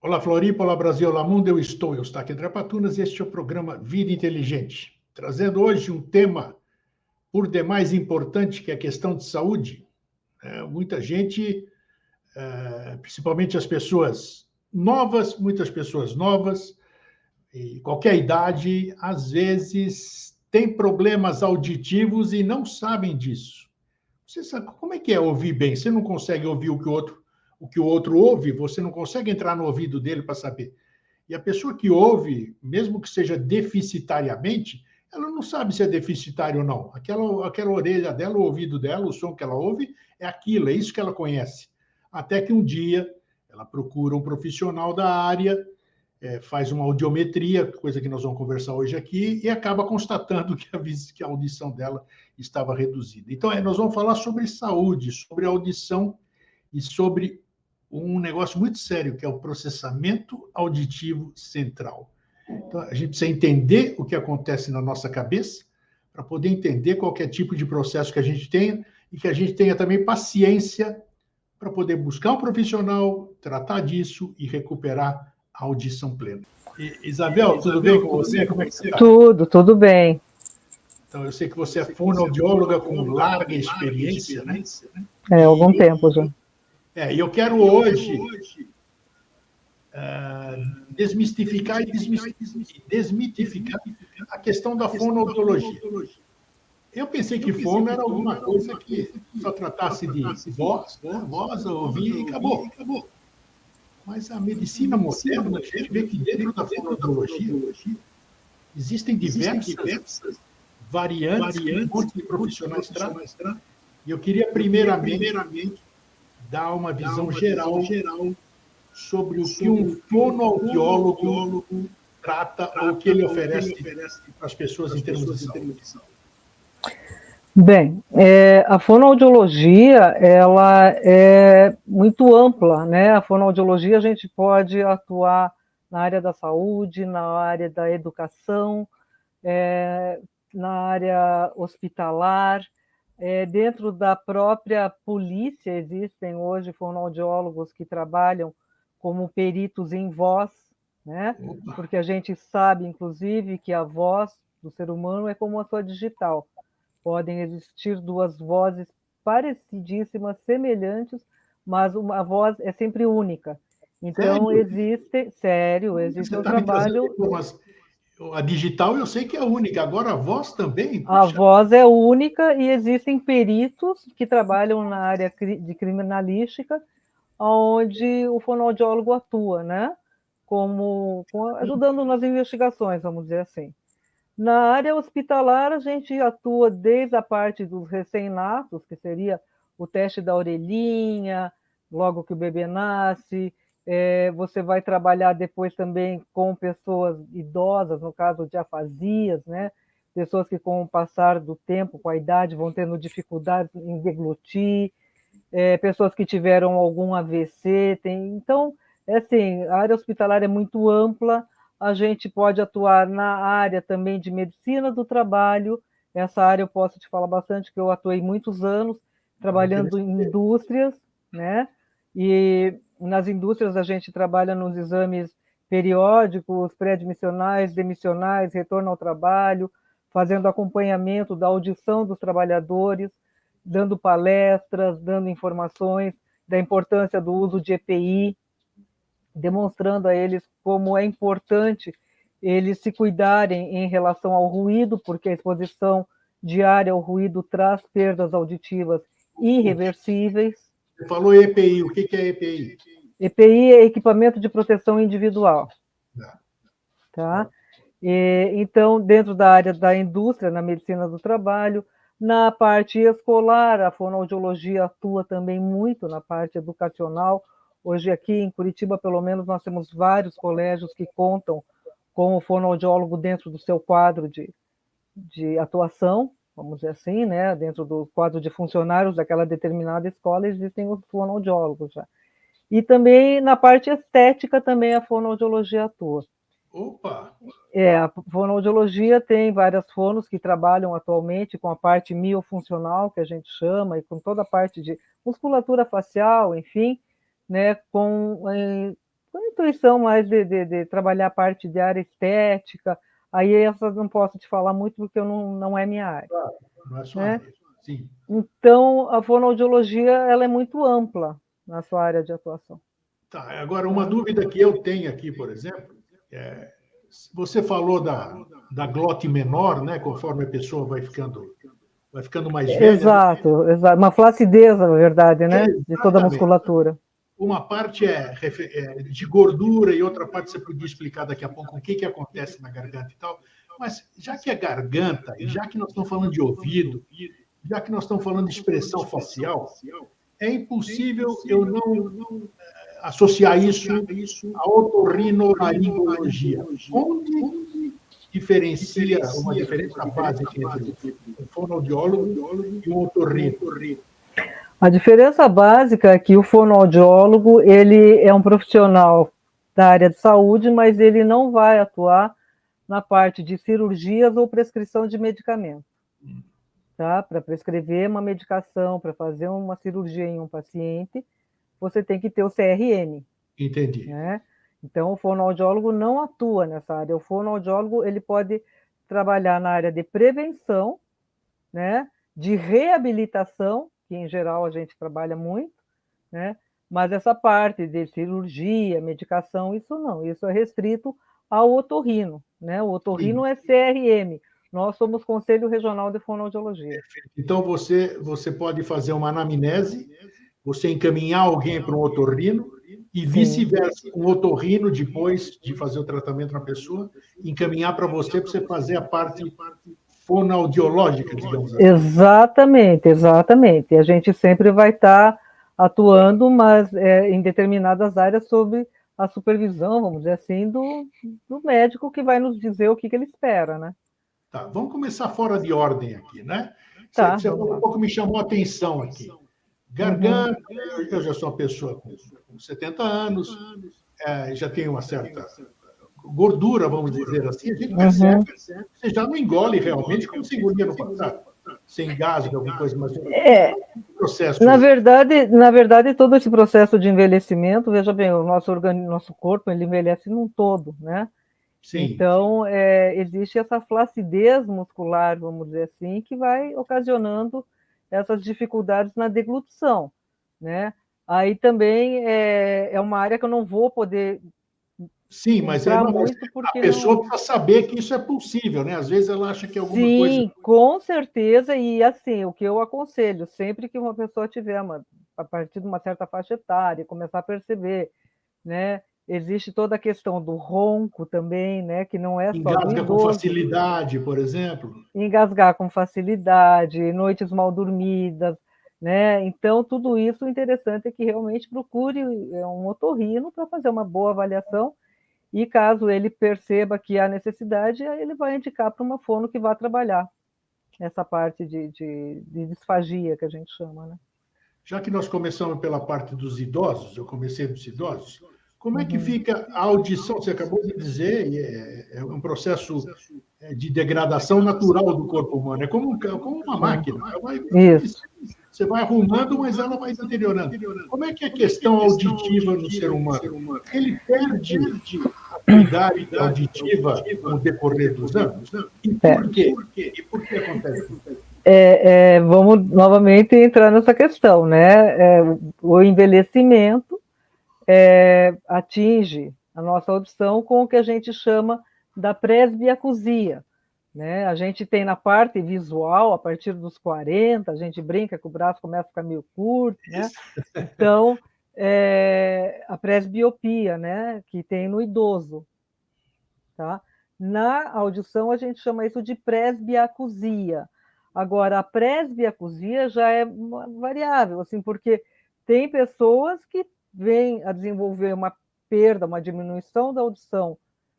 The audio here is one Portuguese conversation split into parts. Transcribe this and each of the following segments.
Olá, Floripa, olá, Brasil, olá, mundo, eu estou aqui André Patunas e este é o programa Vida Inteligente, trazendo hoje um tema por demais importante, que é a questão de saúde. Muita gente, principalmente as pessoas novas, muitas pessoas novas, e qualquer idade, às vezes tem problemas auditivos e não sabem disso. Você sabe como é que é ouvir bem? Você não consegue ouvir o que o outro ouve, você não consegue entrar no ouvido dele para saber. E a pessoa que ouve, mesmo que seja deficitariamente, ela não sabe se é deficitário ou não. Aquela orelha dela, o ouvido dela, o som que ela ouve, é aquilo, é isso que ela conhece. Até que um dia ela procura um profissional da área, faz uma audiometria, coisa que nós vamos conversar hoje aqui, e acaba constatando que a audição dela estava reduzida. Então, nós vamos falar sobre saúde, sobre audição e sobre um negócio muito sério, que é o processamento auditivo central. Então, a gente precisa entender o que acontece na nossa cabeça para poder entender qualquer tipo de processo que a gente tenha e que a gente tenha também paciência para poder buscar um profissional, tratar disso e recuperar a audição plena. Isabel, tudo bem com você? Como é que você está? Tudo bem. Então, eu sei que você é fonoaudióloga com larga experiência, né? Há algum tempo já. E eu quero hoje desmistificar e desmitificar a questão da fonoaudiologia. Eu pensei que fono era alguma coisa que só tratasse de voz, né? Voz, ouvir e acabou. Mas a medicina moderna, a gente vê que dentro da fonoaudiologia existem diversas variantes que um monte de profissionais tratam. E eu queria primeiramente dar uma visão geral sobre o que um fonoaudiólogo trata ou o que ele oferece para as pessoas em termos de saúde. Bem, a fonoaudiologia, ela é muito ampla, né? A fonoaudiologia, a gente pode atuar na área da saúde, na área da educação, na área hospitalar, dentro da própria polícia existem hoje fonoaudiólogos que trabalham como peritos em voz, né? Porque a gente sabe, inclusive, que a voz do ser humano é como a sua digital. Podem existir duas vozes parecidíssimas, semelhantes, mas uma voz é sempre única. Então, existe um trabalho... A digital eu sei que é única, agora a voz também? A voz é única e existem peritos que trabalham na área de criminalística, onde o fonoaudiólogo atua, né? Ajudando nas investigações, vamos dizer assim. Na área hospitalar, a gente atua desde a parte dos recém-natos, que seria o teste da orelhinha, logo que o bebê nasce. Você vai trabalhar depois também com pessoas idosas, no caso de afasias, né? Pessoas que, com o passar do tempo, com a idade, vão tendo dificuldades em deglutir, pessoas que tiveram algum AVC. Então, assim, a área hospitalar é muito ampla. A gente pode atuar na área também de medicina do trabalho. Essa área eu posso te falar bastante, que eu atuei muitos anos trabalhando em indústrias, né? E nas indústrias a gente trabalha nos exames periódicos, pré-admissionais, demissionais, retorno ao trabalho, fazendo acompanhamento da audição dos trabalhadores, dando palestras, dando informações da importância do uso de EPI, demonstrando a eles como é importante eles se cuidarem em relação ao ruído, porque a exposição diária ao ruído traz perdas auditivas irreversíveis. Você falou EPI, o que é EPI? EPI é equipamento de proteção individual. Tá? Então, dentro da área da indústria, na medicina do trabalho, na parte escolar, a fonoaudiologia atua também muito na parte educacional. Hoje aqui em Curitiba, pelo menos, nós temos vários colégios que contam com o fonoaudiólogo dentro do seu quadro de atuação, vamos dizer assim, né? Dentro do quadro de funcionários daquela determinada escola, existem os fonoaudiólogos já. E também na parte estética também a fonoaudiologia atua. Opa! A fonoaudiologia tem várias fonos que trabalham atualmente com a parte miofuncional, que a gente chama, e com toda a parte de musculatura facial, enfim, né, com intuição mais de trabalhar a parte de área estética. Aí essas não posso te falar muito porque não é minha área. Claro, não é sua né? área. Sim. Então, a fonoaudiologia ela é muito ampla na sua área de atuação. Tá, agora, uma dúvida que eu tenho aqui, por exemplo, você falou da glote menor, né, conforme a pessoa vai ficando mais velha. Exato, né? Exato. Uma flacidez, na verdade, né? De toda a musculatura. Uma parte é de gordura e outra parte você podia explicar daqui a pouco o que acontece na garganta e tal. Mas já que é garganta, e já que nós estamos falando de ouvido, já que nós estamos falando de expressão facial, é impossível eu não associar isso à otorrinolaringologia. Onde diferencia uma diferença básica entre um fonoaudiólogo e um otorrino? A diferença básica é que o fonoaudiólogo ele é um profissional da área de saúde, mas ele não vai atuar na parte de cirurgias ou prescrição de medicamento. Tá? Para prescrever uma medicação, para fazer uma cirurgia em um paciente, você tem que ter o CRM. Entendi. Né? Então, o fonoaudiólogo não atua nessa área. O fonoaudiólogo ele pode trabalhar na área de prevenção, né? De reabilitação, que em geral a gente trabalha muito, né? Mas essa parte de cirurgia, medicação, isso não. Isso é restrito ao otorrino. Né? O otorrino é CRM. Nós somos Conselho Regional de Fonoaudiologia. Então, você pode fazer uma anamnese, você encaminhar alguém para um otorrino e vice-versa, um otorrino, depois de fazer o tratamento na pessoa, encaminhar para você fazer a parte fonoaudiológica, digamos assim. Exatamente. A gente sempre vai estar atuando, mas em determinadas áreas sob a supervisão, vamos dizer assim, do médico que vai nos dizer o que ele espera, né? Tá, vamos começar fora de ordem aqui, né? Tá, você falou um pouco, me chamou a atenção aqui. Garganta, eu já sou uma pessoa com 70 anos, já tenho uma certa gordura, vamos dizer assim, a gente percebe, você já não engole realmente como se engolia no passado. Você engasga alguma coisa, mas processo. Na verdade, todo esse processo de envelhecimento, veja bem, o nosso corpo ele envelhece num todo, né? Sim. Então, existe essa flacidez muscular, vamos dizer assim, que vai ocasionando essas dificuldades na deglutição, né? Aí também é uma área que eu não vou poder. Sim, mas a pessoa precisa saber que isso é possível, né? Às vezes ela acha que é alguma coisa. Sim, com certeza, e assim, o que eu aconselho, sempre que uma pessoa tiver, a partir de uma certa faixa etária, começar a perceber, né? Existe toda a questão do ronco também, né? Que não é só do idoso. Engasga com facilidade, por exemplo. Engasgar com facilidade, noites mal dormidas, né? Então, tudo isso, o interessante é que realmente procure um otorrino para fazer uma boa avaliação e caso ele perceba que há necessidade, ele vai indicar para uma fono que vá trabalhar essa parte de disfagia que a gente chama, né? Já que nós começamos pela parte dos idosos, eu comecei dos idosos, como é que fica a audição? Você acabou de dizer, é um processo de degradação natural do corpo humano. É como uma máquina. Você vai arrumando, mas ela vai deteriorando. Como é que é a questão auditiva no ser humano? Ele perde a qualidade auditiva no decorrer dos anos? E por quê? E por que acontece isso? Vamos novamente entrar nessa questão, né? O envelhecimento atinge a nossa audição com o que a gente chama da presbiacusia. Né? A gente tem na parte visual, a partir dos 40, a gente brinca que o braço começa a ficar meio curto, né? Então, a presbiopia, né? Que tem no idoso. Tá? Na audição, a gente chama isso de presbiacusia. Agora, a presbiacusia já é variável, assim, porque tem pessoas que vêm a desenvolver uma perda, uma diminuição da audição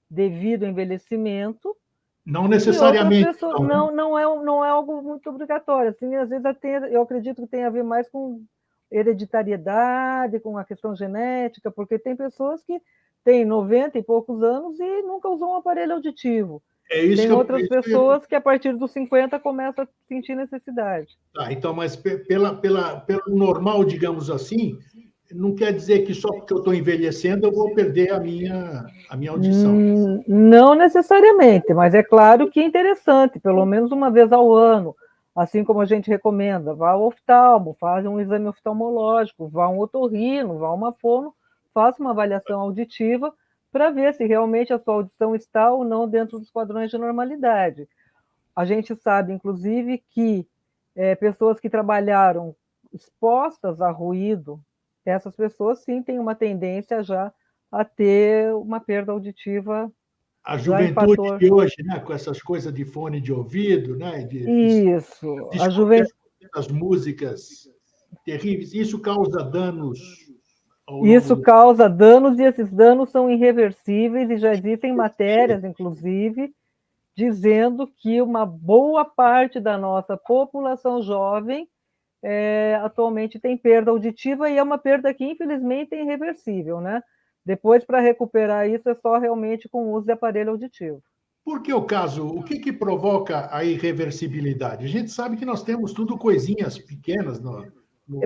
devido ao envelhecimento. Não necessariamente. Pessoas, não é algo muito obrigatório. Assim, às vezes eu acredito que tem a ver mais com hereditariedade, com a questão genética, porque tem pessoas que têm 90 e poucos anos e nunca usam um aparelho auditivo. Tem outras pessoas que a partir dos 50 começam a sentir necessidade. Tá, então, mas pelo normal, digamos assim, não quer dizer que só porque eu estou envelhecendo eu vou perder a minha audição. Não necessariamente, mas é claro que é interessante, pelo menos uma vez ao ano, assim como a gente recomenda, vá ao oftalmo, faz um exame oftalmológico, vá a um otorrino, vá a uma fono, faça uma avaliação auditiva para ver se realmente a sua audição está ou não dentro dos padrões de normalidade. A gente sabe, inclusive, que pessoas que trabalharam expostas a ruído, essas pessoas sim têm uma tendência já a ter uma perda auditiva A já em juventude fator. de hoje, né, com essas coisas de fone de ouvido, né, de Isso, a discoteca, as músicas terríveis, isso causa danos ao longo isso do... causa danos e esses danos são irreversíveis e já existem matérias, inclusive, dizendo que uma boa parte da nossa população jovem atualmente tem perda auditiva e é uma perda que, infelizmente, é irreversível, né? Depois, para recuperar isso, é só realmente com o uso de aparelho auditivo. Por que o caso? O que provoca a irreversibilidade? A gente sabe que nós temos tudo coisinhas pequenas no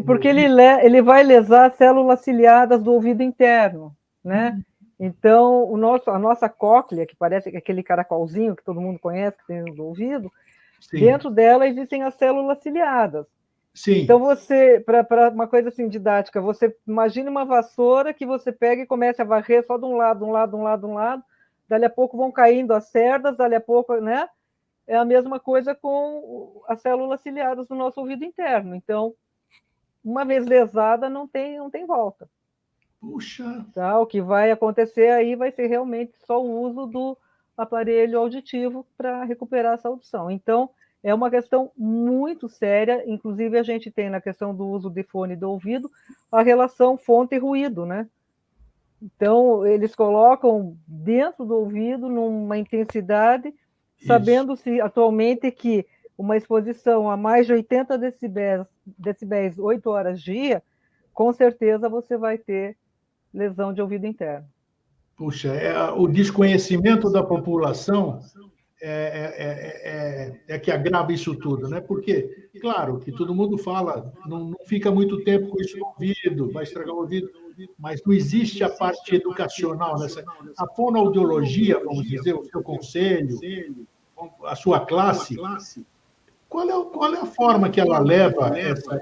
Porque ouvido. ele vai lesar as células ciliadas do ouvido interno, né? Então, a nossa cóclea, que parece aquele caracolzinho que todo mundo conhece, que tem no ouvido, Sim, dentro dela existem as células ciliadas. Então, sim. para uma coisa assim didática, você imagine uma vassoura que você pega e começa a varrer só de um lado, dali a pouco vão caindo as cerdas, dali a pouco, né? É a mesma coisa com as células ciliadas do nosso ouvido interno. Então, uma vez lesada, não tem volta. Puxa, Tá? O que vai acontecer aí vai ser realmente só o uso do aparelho auditivo para recuperar essa audição. Então, é uma questão muito séria, inclusive a gente tem na questão do uso de fone do ouvido a relação fonte e ruído, né? Então, eles colocam dentro do ouvido numa intensidade, isso. sabendo-se atualmente que uma exposição a mais de 80 decibéis 8 horas dia, com certeza você vai ter lesão de ouvido interno. Puxa, o desconhecimento da população é que agrava isso tudo, né? Porque, claro, que todo mundo fala, não fica muito tempo com isso no ouvido, vai estragar o ouvido, mas não existe a parte educacional nessa. A fonoaudiologia, vamos dizer, o seu conselho, a sua classe, qual é a forma que ela leva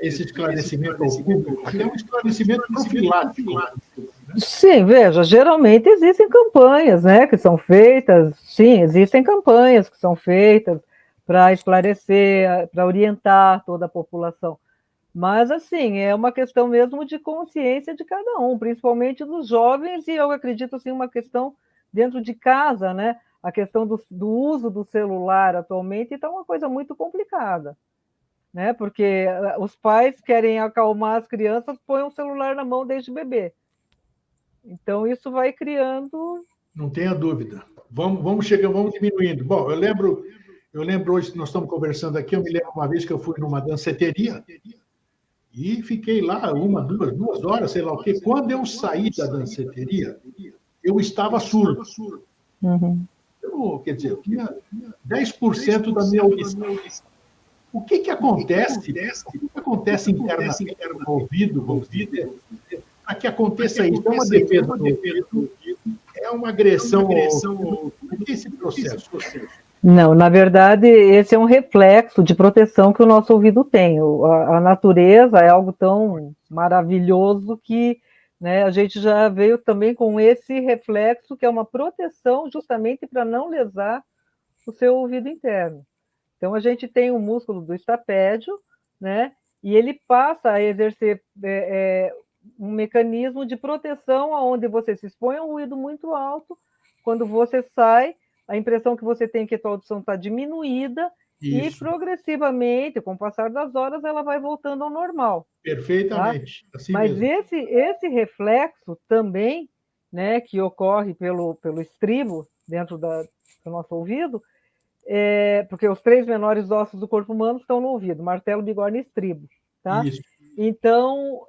esse esclarecimento ao público? Porque é um esclarecimento profilático. Sim, veja, geralmente existem campanhas, né, que são feitas, sim, existem campanhas que são feitas para esclarecer, para orientar toda a população. Mas, assim, é uma questão mesmo de consciência de cada um, principalmente dos jovens, e eu acredito, assim, uma questão dentro de casa, né? A questão do uso do celular atualmente está uma coisa muito complicada, né? Porque os pais querem acalmar as crianças, põem o celular na mão desde bebê. Então, isso vai criando. Não tenha dúvida. Vamos chegando, vamos diminuindo. Bom, eu lembro hoje, nós estamos conversando aqui, eu me lembro uma vez que eu fui numa danceteria e fiquei lá 1, 2 horas, sei lá o quê. Quando eu saí da danceteria, eu estava surdo. Uhum. Quer dizer, eu tinha 10% da minha audição. O que acontece? O que acontece internamente no ouvido, vamos dizer, para que aconteça isso? É uma defesa do ouvido, é uma agressão ao ouvido. O que é esse processo? Não, na verdade, esse é um reflexo de proteção que o nosso ouvido tem. A natureza é algo tão maravilhoso que, né, a gente já veio também com esse reflexo, que é uma proteção justamente para não lesar o seu ouvido interno. Então, a gente tem o músculo do estapédio, né, e ele passa a exercer um mecanismo de proteção onde você se expõe a um ruído muito alto, quando você sai, a impressão que você tem é que a tua audição está diminuída e Isso, progressivamente, com o passar das horas, ela vai voltando ao normal. Tá? perfeitamente, assim Mas mesmo. esse reflexo também, né, que ocorre pelo estribo dentro do nosso ouvido, porque os 3 menores ossos do corpo humano estão no ouvido, martelo, bigorna e estribo. Tá? Isso. Então,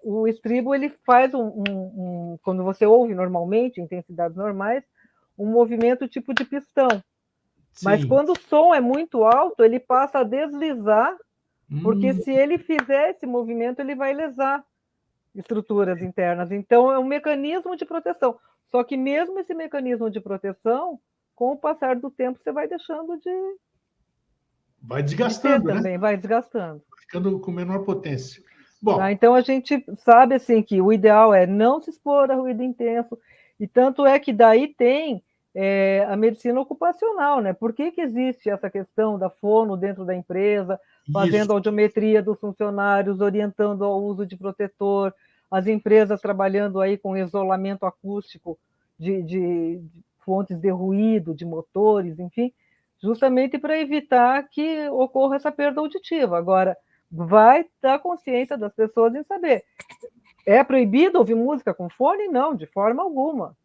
o estribo ele faz quando você ouve normalmente, em intensidades normais, um movimento tipo de pistão. Mas Sim. quando o som é muito alto, ele passa a deslizar, porque Hum, se ele fizer esse movimento, ele vai lesar estruturas internas. Então, é um mecanismo de proteção. Só que mesmo esse mecanismo de proteção, com o passar do tempo, você vai deixando de... Vai desgastando, né? Também, vai desgastando. Ficando com menor potência. Bom, tá? Então, a gente sabe assim, que o ideal é não se expor a ruído intenso, e tanto é que daí tem a medicina ocupacional, né? Por que existe essa questão da fono dentro da empresa, fazendo audiometria dos funcionários, orientando ao uso de protetor, as empresas trabalhando aí com isolamento acústico de fontes de ruído, de motores, enfim, justamente para evitar que ocorra essa perda auditiva. Agora, vai dar consciência das pessoas em saber. É proibido ouvir música com fone? Não, de forma alguma.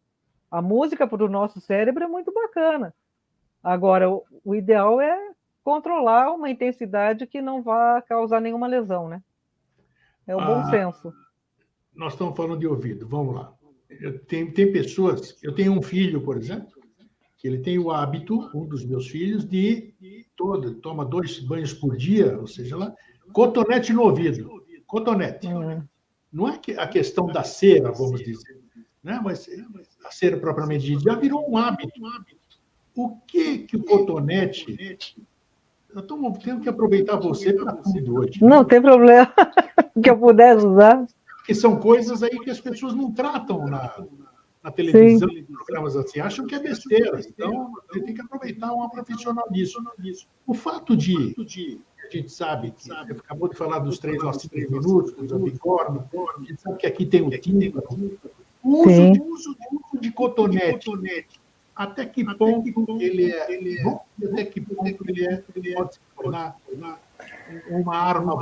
A música para o nosso cérebro é muito bacana. Agora, o ideal é controlar uma intensidade que não vá causar nenhuma lesão, né? É o bom senso. Nós estamos falando de ouvido, vamos lá. Tem pessoas, eu tenho um filho, por exemplo, que ele tem o hábito, um dos meus filhos, toma 2 banhos por dia, ou seja, lá, cotonete no ouvido. Cotonete. Não é a questão da cera, vamos dizer, né? Mas a cera propriamente dita já virou um hábito. O que o cotonete... Eu tenho que aproveitar você para tudo hoje. Não tem problema que eu pudesse usar. Porque são coisas aí que as pessoas não tratam na televisão, em programas assim, acham que é besteira. Então, você tem que aproveitar uma profissional disso. O fato de... A gente sabe que você acabou de falar dos 3 ou 5 minutos, da bigorna, a gente sabe que aqui tem o tímpano. O uso de cotonete, até que ponto ele é bom, até que ponto ele pode se tornar uma arma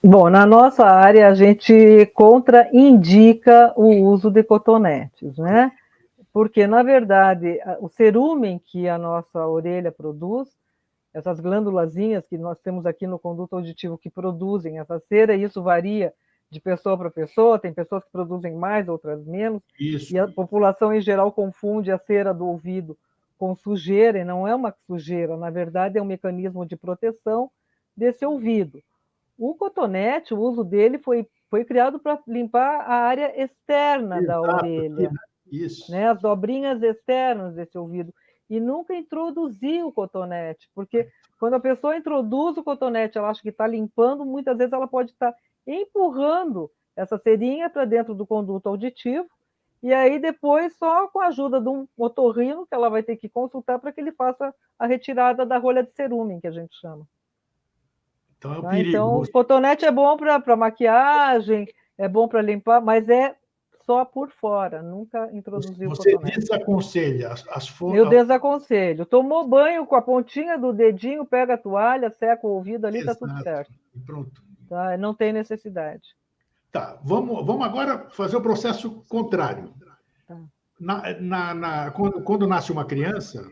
Bom, na nossa área, a gente contraindica o uso de cotonetes, né? Porque, na verdade, o cerúmen que a nossa orelha produz, essas glândulazinhas que nós temos aqui no conduto auditivo que produzem essa cera, e isso varia de pessoa para pessoa, tem pessoas que produzem mais, outras menos, e a população em geral confunde a cera do ouvido com sujeira, e não é uma sujeira, na verdade é um mecanismo de proteção desse ouvido. O cotonete, o uso dele foi criado para limpar a área externa da orelha, né? As dobrinhas externas desse ouvido, e nunca introduzir o cotonete, porque quando a pessoa introduz o cotonete, ela acha que está limpando, muitas vezes ela pode estar empurrando essa cerinha para dentro do conduto auditivo, e aí depois só com a ajuda de um otorrino que ela vai ter que consultar para que ele faça a retirada da rolha de cerúmen, que a gente chama. Então, é um perigo. Então, o cotonete é bom para maquiagem, é bom para limpar, mas é só por fora, nunca introduzir o cotonete. Você desaconselha as fontes? Eu desaconselho. Tomou banho com a pontinha do dedinho, pega a toalha, seca o ouvido ali, está tudo certo. E pronto. Tá? Não tem necessidade. Tá, vamos agora fazer o processo contrário. Tá. Quando nasce uma criança,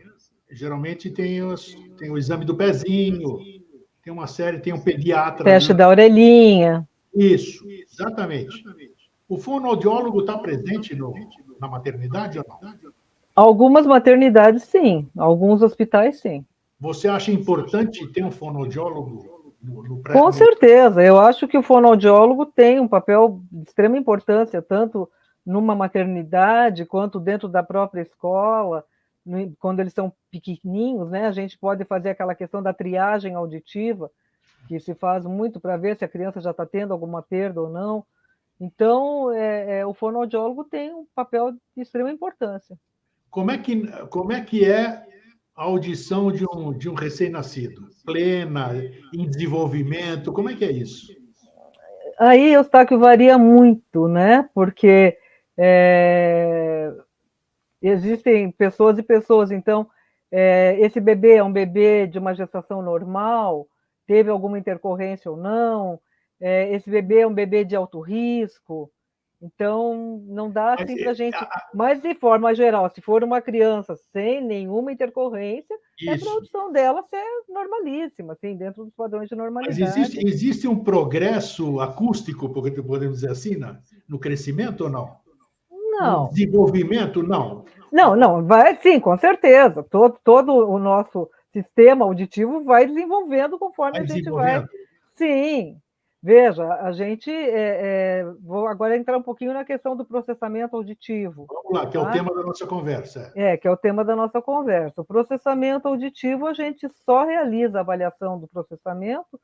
geralmente tem o exame do pezinho, tem uma série, tem um pediatra. Teste da orelhinha. Isso, exatamente. O fonoaudiólogo está presente na maternidade ou não? Algumas maternidades, sim. Alguns hospitais, sim. Você acha importante ter um fonoaudiólogo no pré? Com certeza. Eu acho que o fonoaudiólogo tem um papel de extrema importância, tanto numa maternidade quanto dentro da própria escola. Quando eles são pequenininhos, né? A gente pode fazer aquela questão da triagem auditiva, que se faz muito para ver se a criança já está tendo alguma perda ou não. Então, o fonoaudiólogo tem um papel de extrema importância. Como é que é a audição de um recém-nascido? Plena, em desenvolvimento, como é que é isso? Aí, Eustáquio, varia muito, né? Porque existem pessoas e pessoas. Então, esse bebê é um bebê de uma gestação normal, teve alguma intercorrência ou não, esse bebê é um bebê de alto risco, então não dá assim para a gente... Mas, de forma geral, se for uma criança sem nenhuma intercorrência, a produção dela ser normalíssima, assim, dentro dos padrões de normalidade. Mas existe um progresso acústico, podemos dizer assim, no crescimento ou não? Não. No desenvolvimento, não? Não, vai sim, com certeza. Todo o nosso sistema auditivo vai desenvolvendo conforme a gente vai. Sim, Veja, a gente... vou agora entrar um pouquinho na questão do processamento auditivo. Vamos lá, que é o tema da nossa conversa. Que é o tema da nossa conversa. O processamento auditivo, a gente só realiza a avaliação do processamento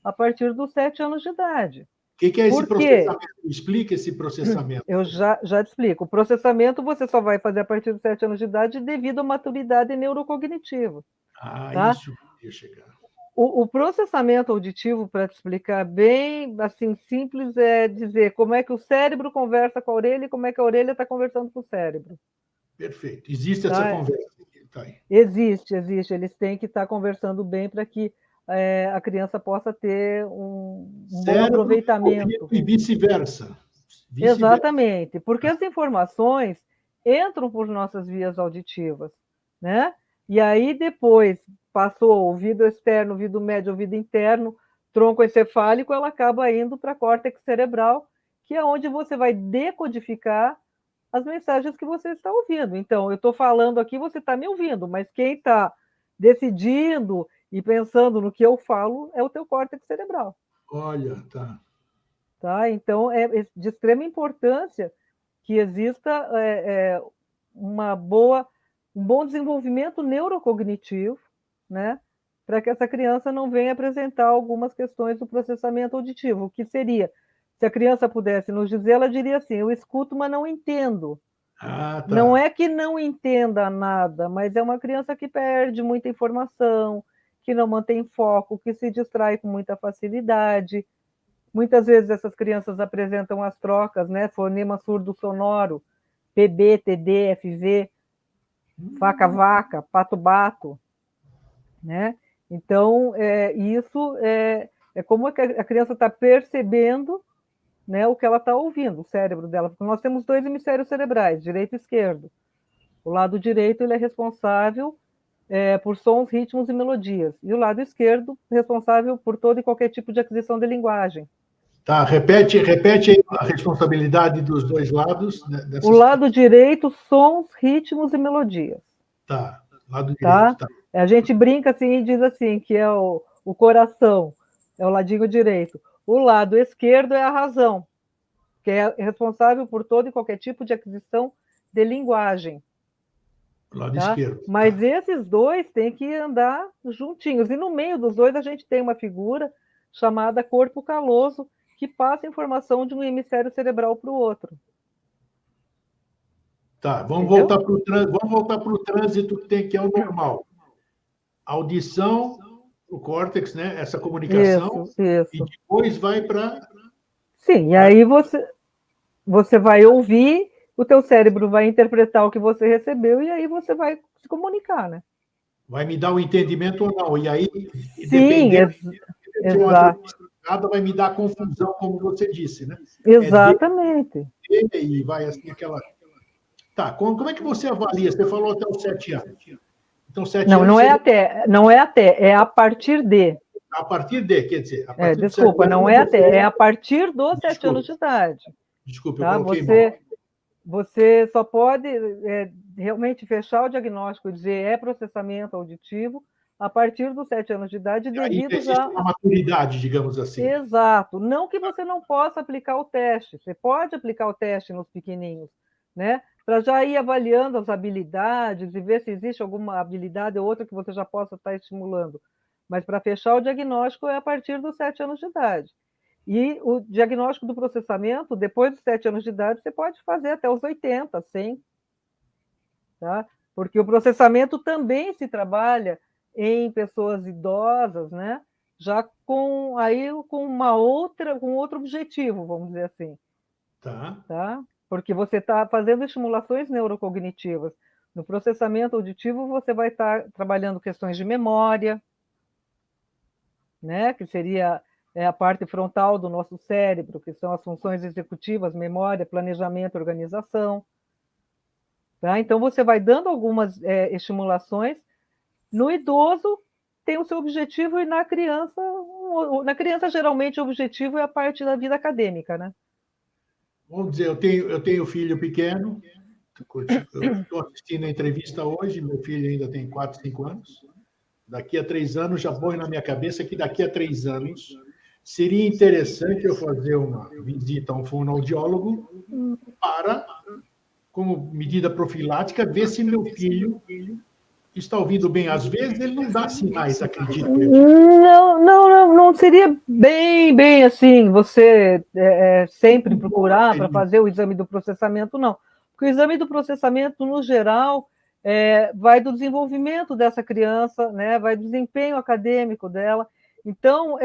a partir dos 7 anos de idade. O que é esse processamento? Explica esse processamento. Eu já te explico. O processamento você só vai fazer a partir dos 7 anos de idade devido à maturidade neurocognitiva. Tá? Isso que eu ia chegar. O processamento auditivo, para te explicar bem, assim, simples, é dizer como é que o cérebro conversa com a orelha e como é que a orelha está conversando com o cérebro. Perfeito. Existe essa conversa. Tá aí. Existe. Eles têm que estar conversando bem para que a criança possa ter um bom aproveitamento. E vice-versa. Exatamente, porque as informações entram por nossas vias auditivas, né? E aí depois passou ouvido externo, ouvido médio, ouvido interno, tronco encefálico, ela acaba indo para a córtex cerebral, que é onde você vai decodificar as mensagens que você está ouvindo. Então, eu estou falando aqui, você está me ouvindo, mas quem está decidindo e pensando no que eu falo é o teu córtex cerebral. Olha, tá. Tá? Então, é de extrema importância que exista um bom desenvolvimento neurocognitivo, né? Para que essa criança não venha apresentar algumas questões do processamento auditivo, o que seria, se a criança pudesse nos dizer, ela diria assim, eu escuto, mas não entendo. Tá. Não é que não entenda nada, mas é uma criança que perde muita informação, que não mantém foco, que se distrai com muita facilidade. Muitas vezes essas crianças apresentam as trocas, né? Fonema surdo sonoro, PB, TD, FV, faca-vaca, pato-bato, né? Então, isso é como a criança está percebendo, né, o que ela está ouvindo, o cérebro dela. Porque nós temos 2 hemisférios cerebrais, direito e esquerdo. O lado direito ele é responsável por sons, ritmos e melodias. E o lado esquerdo responsável por todo e qualquer tipo de aquisição de linguagem. Tá, repete aí a responsabilidade dos 2 lados. Né, o lado direito, sons, ritmos e melodias. Tá, lado direito. Tá. A gente brinca assim e diz assim, que é o coração, é o ladinho direito. O lado esquerdo é a razão, que é responsável por todo e qualquer tipo de aquisição de linguagem. Lado esquerdo. Mas esses 2 têm que andar juntinhos. E no meio dos 2 a gente tem uma figura chamada corpo caloso, que passa informação de um hemisfério cerebral para o outro. Tá, vamos voltar para o trânsito que é o normal. Audição, o córtex, né? Essa comunicação. Isso. E depois vai para... Sim, e aí você vai ouvir, o teu cérebro vai interpretar o que você recebeu e aí você vai se comunicar, né? Vai me dar o entendimento ou não. E aí, sim, exato. Vai me dar confusão, como você disse, né? Exatamente. E vai assim aquela... Tá, como é que você avalia? Você falou até os 7 anos. Então, 7 anos... Não é até, é a partir de. A partir de, quer dizer... Desculpa, não é até, é a partir dos 7 anos de idade. Desculpa, tá? Eu coloquei você só pode realmente fechar o diagnóstico e dizer processamento auditivo a partir dos 7 anos de idade, devido já... uma maturidade, digamos assim. Exato. Não que você não possa aplicar o teste. Você pode aplicar o teste nos pequenininhos, né? Para já ir avaliando as habilidades e ver se existe alguma habilidade ou outra que você já possa estar estimulando. Mas para fechar o diagnóstico é a partir dos 7 anos de idade. E o diagnóstico do processamento, depois dos 7 anos de idade, você pode fazer até os 80, 100. Tá? Porque o processamento também se trabalha em pessoas idosas, né? Já com outro objetivo, vamos dizer assim. Tá? Porque você está fazendo estimulações neurocognitivas. No processamento auditivo, você vai estar trabalhando questões de memória, né? Que seria a parte frontal do nosso cérebro, que são as funções executivas, memória, planejamento, organização. Tá? Então, você vai dando algumas estimulações. No idoso, tem o seu objetivo, e na criança, geralmente, o objetivo é a parte da vida acadêmica, né? Vamos dizer, eu tenho filho pequeno, eu estou assistindo a entrevista hoje, meu filho ainda tem 4, 5 anos. Daqui a 3 anos, já põe na minha cabeça que daqui a 3 anos seria interessante eu fazer uma visita a um fonoaudiólogo para, como medida profilática, ver se meu filho está ouvindo bem. Às vezes ele não dá sinais, acredito eu. Não seria bem assim, você sempre procurar para fazer o exame do processamento, não. Porque o exame do processamento, no geral, vai do desenvolvimento dessa criança, né? Vai do desempenho acadêmico dela. Então,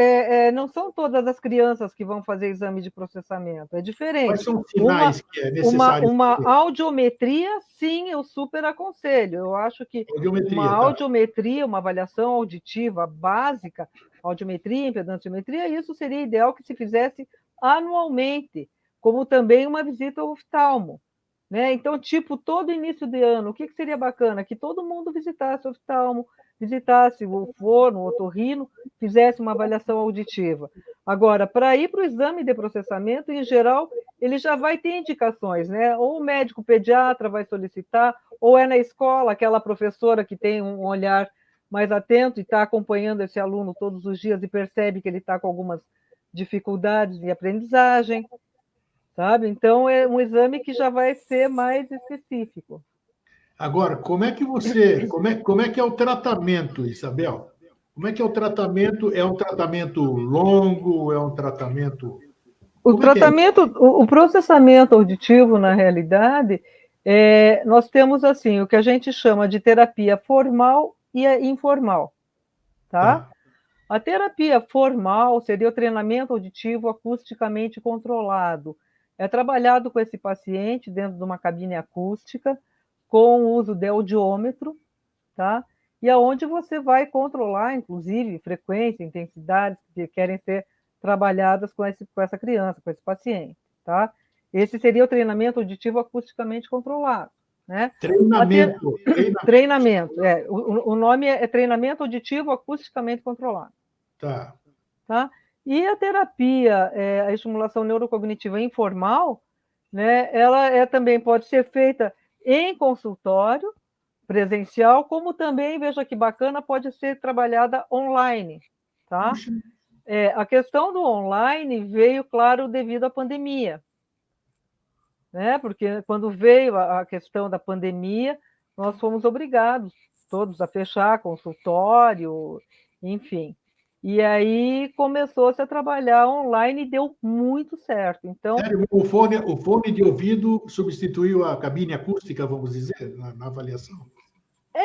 não são todas as crianças que vão fazer exame de processamento, é diferente. Quais são os sinais que é necessário uma audiometria, sim, eu super aconselho. Eu acho que uma audiometria, uma avaliação auditiva básica, audiometria, impedanciometria, isso seria ideal que se fizesse anualmente, como também uma visita ao oftalmo. Né? Então, tipo, todo início de ano, o que seria bacana? Que todo mundo visitasse o oftalmo, visitasse o fono, o otorrino, fizesse uma avaliação auditiva. Agora, para ir para o exame de processamento, em geral, ele já vai ter indicações, né? Ou o médico pediatra vai solicitar, ou é na escola, aquela professora que tem um olhar mais atento e está acompanhando esse aluno todos os dias e percebe que ele está com algumas dificuldades de aprendizagem. Sabe? Então, é um exame que já vai ser mais específico. Agora, como é que é o tratamento, Isabel? Como é que é o tratamento? É um tratamento longo? É um tratamento... O processamento auditivo, na realidade, nós temos assim, o que a gente chama de terapia formal e informal. Tá? A terapia formal seria o treinamento auditivo acusticamente controlado. É trabalhado com esse paciente dentro de uma cabine acústica, com o uso de audiômetro, tá? E aonde você vai controlar, inclusive, frequência, intensidades que querem ser trabalhadas com essa criança, com esse paciente, tá? Esse seria o treinamento auditivo acusticamente controlado, né? Treinamento. O nome é treinamento auditivo acusticamente controlado. Tá? E a terapia, a estimulação neurocognitiva informal, né, ela também pode ser feita em consultório presencial, como também, veja que bacana, pode ser trabalhada online. Tá? A questão do online veio, claro, devido à pandemia. Né? Porque quando veio a questão da pandemia, nós fomos obrigados todos a fechar consultório, enfim. E aí começou-se a trabalhar online e deu muito certo. Então, sério, o fone de ouvido substituiu a cabine acústica, vamos dizer, na avaliação?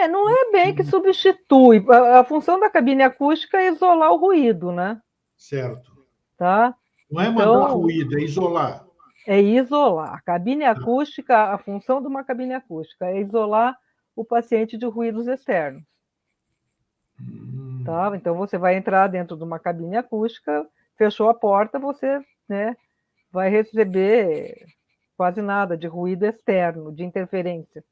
Não é bem que substitui. A função da cabine acústica é isolar o ruído, né? Certo. Tá? Não é mandar ruído, é isolar. É isolar. A cabine acústica, a função de uma cabine acústica é isolar o paciente de ruídos externos. Tá? Então, você vai entrar dentro de uma cabine acústica, fechou a porta, você, né, vai receber quase nada de ruído externo, de interferência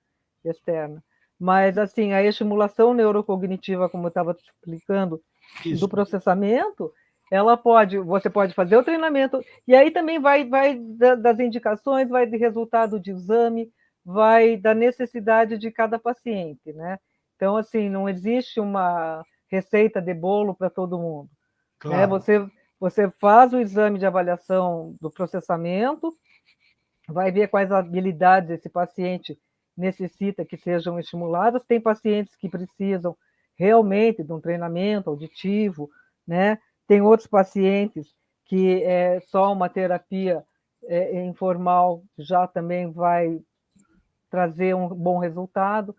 externa. Mas, assim, a estimulação neurocognitiva, como eu estava te explicando, do processamento, você pode fazer o treinamento, e aí também vai das indicações, vai de resultado de exame, vai da necessidade de cada paciente, né? Então, assim, não existe uma receita de bolo para todo mundo. Claro. Né? Você faz o exame de avaliação do processamento, vai ver quais habilidades esse paciente necessita que sejam estimuladas. Tem pacientes que precisam realmente de um treinamento auditivo, né? Tem outros pacientes que só uma terapia informal já também vai trazer um bom resultado.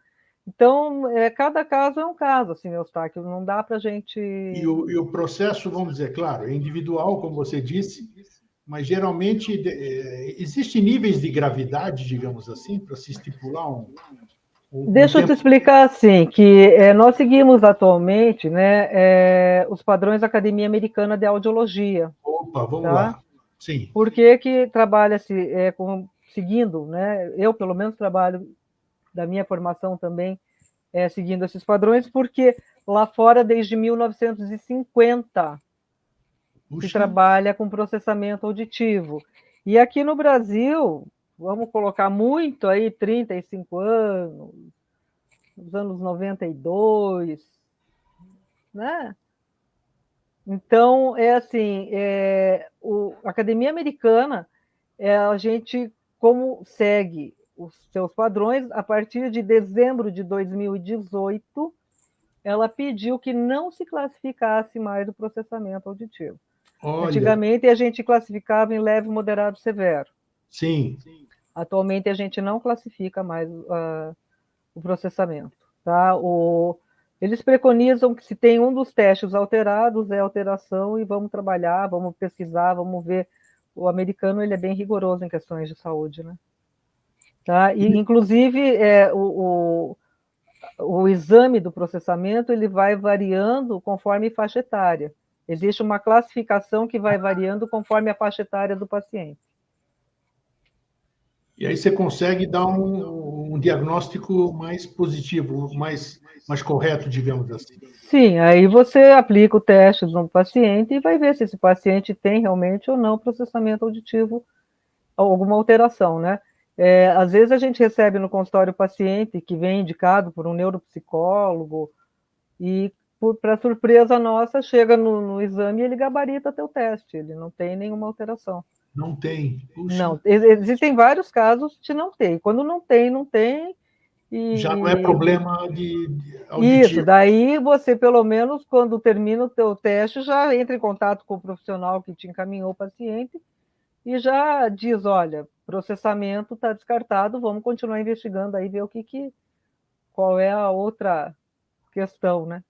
Então, cada caso é um caso, assim, Eustáquio, não dá para a gente... E o processo, vamos dizer, claro, é individual, como você disse, mas geralmente existem níveis de gravidade, digamos assim, para se estipular Deixa eu te explicar assim, que nós seguimos atualmente, né, os padrões da Academia Americana de Audiologia. Opa, vamos lá. Sim. Por que trabalha-se seguindo, né? Eu, pelo menos, trabalho da minha formação também seguindo esses padrões, porque lá fora, desde 1950, se trabalha com processamento auditivo. E aqui no Brasil, vamos colocar muito aí, 35 anos, nos anos 92, né? Então, é assim, a Academia Americana, a gente, como segue os seus padrões, a partir de dezembro de 2018, ela pediu que não se classificasse mais o processamento auditivo. Olha, Antigamente, a gente classificava em leve, moderado, severo. sim. Atualmente, a gente não classifica mais o processamento. Tá? Eles preconizam que se tem um dos testes alterados, é alteração, e vamos trabalhar, vamos pesquisar, vamos ver. O americano ele é bem rigoroso em questões de saúde, né? Tá? E, inclusive, o exame do processamento ele vai variando conforme faixa etária. Existe uma classificação que vai variando conforme a faixa etária do paciente. E aí você consegue dar um diagnóstico mais positivo, mais correto, digamos assim. Sim, aí você aplica o teste no paciente e vai ver se esse paciente tem realmente ou não processamento auditivo, alguma alteração, né? Às vezes a gente recebe no consultório paciente que vem indicado por um neuropsicólogo e, para surpresa nossa, chega no exame e ele gabarita teu teste, ele não tem nenhuma alteração. Não tem. Puxa. Não, existem vários casos de não ter. Quando não tem, não tem. Já não é problema Isso, auditivo. daí você, pelo menos, quando termina o teu teste, já entra em contato com o profissional que te encaminhou o paciente e já diz, olha, processamento está descartado, vamos continuar investigando aí, ver qual é a outra questão, né?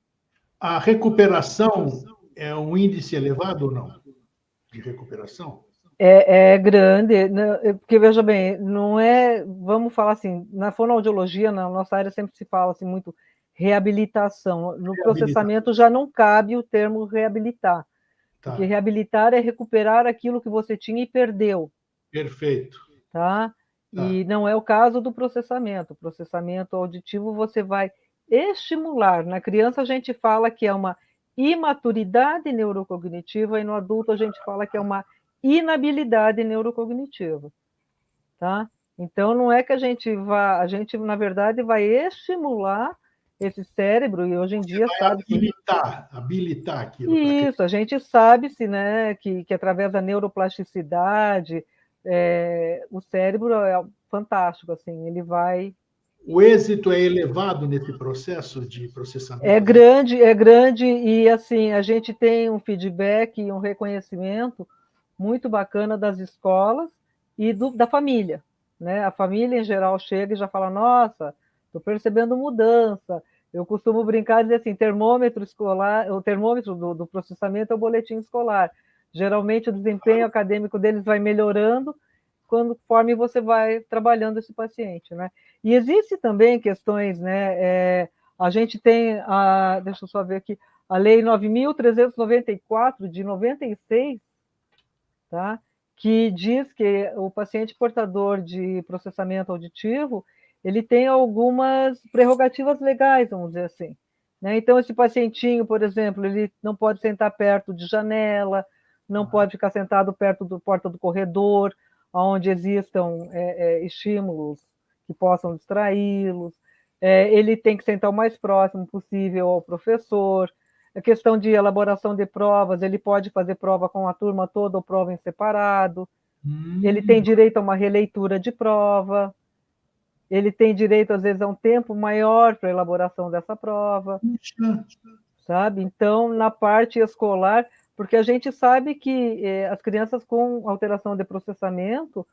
A recuperação é um índice elevado ou não? De recuperação? É grande, né, porque veja bem, não é, vamos falar assim, na fonoaudiologia, na nossa área sempre se fala assim muito reabilitação, no processamento já não cabe o termo reabilitar, porque Tá. reabilitar é recuperar aquilo que você tinha e perdeu, Perfeito. tá? E não é o caso do processamento. O processamento auditivo você vai estimular. Na criança a gente fala que é uma imaturidade neurocognitiva e no adulto a gente fala que é uma inabilidade neurocognitiva, tá? Então não é que a gente na verdade vai estimular esse cérebro e hoje em dia sabe habilitar aquilo para criança. isso, a gente sabe-se, né, que através da neuroplasticidade, o cérebro é fantástico, assim, ele vai... O êxito é elevado nesse processo de processamento É grande e, assim, a gente tem um feedback e um reconhecimento muito bacana das escolas e da família, né? A família, em geral, chega e já fala, nossa, estou percebendo mudança. Eu costumo brincar e dizer assim, termômetro escolar, o termômetro do processamento é o boletim escolar. Geralmente o desempenho acadêmico deles vai melhorando conforme você vai trabalhando esse paciente, né? E existe também questões, né? A gente tem, deixa eu só ver aqui, a Lei 9.394, de 96, tá? Que diz que o paciente portador de processamento auditivo ele tem algumas prerrogativas legais, vamos dizer assim. Né? Então, esse pacientinho, por exemplo, ele não pode sentar perto de janela, não pode ficar sentado perto da porta do corredor, onde existam estímulos que possam distraí-los. Ele tem que sentar o mais próximo possível ao professor. A questão de elaboração de provas, ele pode fazer prova com a turma toda ou prova em separado. Ele tem direito a uma releitura de prova. Ele tem direito, às vezes, a um tempo maior para a elaboração dessa prova. Sabe? Então, na parte escolar, porque a gente sabe que as crianças com alteração de processamento,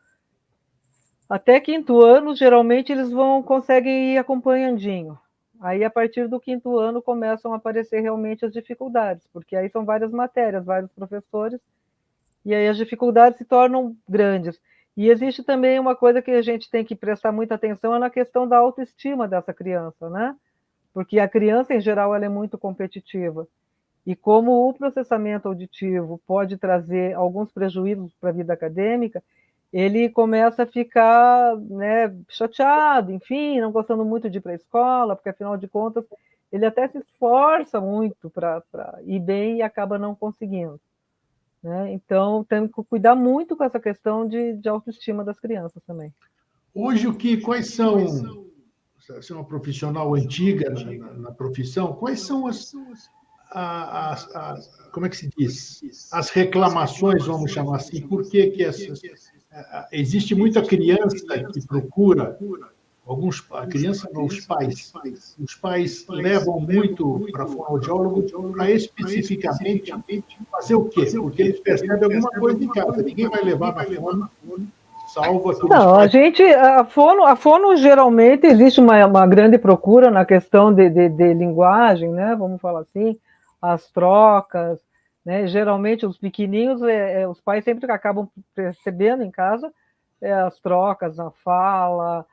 até quinto ano, geralmente, eles conseguem ir acompanhandinho. Aí, a partir do quinto ano, começam a aparecer realmente as dificuldades, porque aí são várias matérias, vários professores, e aí as dificuldades se tornam grandes. E existe também uma coisa que a gente tem que prestar muita atenção, é na questão da autoestima dessa criança, né? Porque a criança, em geral, ela é muito competitiva. E como o processamento auditivo pode trazer alguns prejuízos para a vida acadêmica, ele começa a ficar, né, chateado, enfim, não gostando muito de ir para a escola, porque, afinal de contas, ele até se esforça muito para ir bem e acaba não conseguindo. Né? Então, temos que cuidar muito com essa questão de autoestima das crianças também. Hoje, quais são, você é uma profissional antiga na profissão, quais são como é que se diz? As reclamações, vamos chamar assim, por que existe muita criança que procura, a criança não, os pais levam muito para fonoaudiólogo para especificamente fazer o quê? Porque eles percebem alguma coisa em casa, ninguém vai levar na fono, salvo aqueles não, pais. a fono geralmente existe uma grande procura na questão de linguagem, né? Vamos falar assim, as trocas, né? Geralmente os pequenininhos, os pais sempre acabam percebendo em casa as trocas na fala,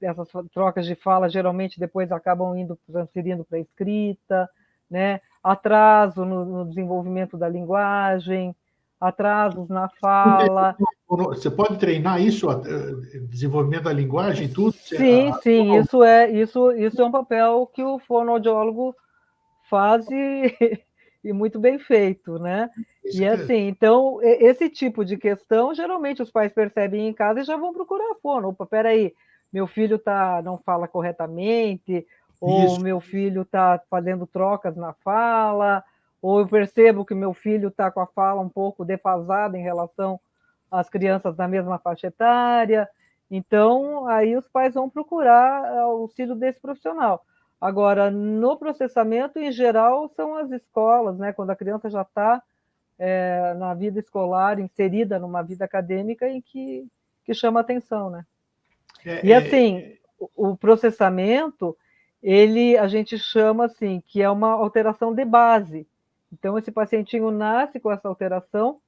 essas trocas de fala geralmente depois acabam transferindo para a escrita, né? Atraso no desenvolvimento da linguagem, atrasos na fala. Você pode treinar isso, desenvolvimento da linguagem, tudo? Sim, isso é um papel que o fonoaudiólogo faz e muito bem feito, né? E assim, então, esse tipo de questão, geralmente os pais percebem em casa e já vão procurar a fono. Opa, peraí, meu filho não fala corretamente, ou meu filho está fazendo trocas na fala, ou eu percebo que meu filho está com a fala um pouco defasada em relação às crianças da mesma faixa etária. Então, aí os pais vão procurar auxílio desse profissional. Agora, no processamento, em geral, são as escolas, né? Quando a criança já está na vida escolar, inserida numa vida acadêmica em que chama atenção, né? E assim, o processamento, a gente chama assim, que é uma alteração de base. Então, esse pacientinho nasce com essa alteração,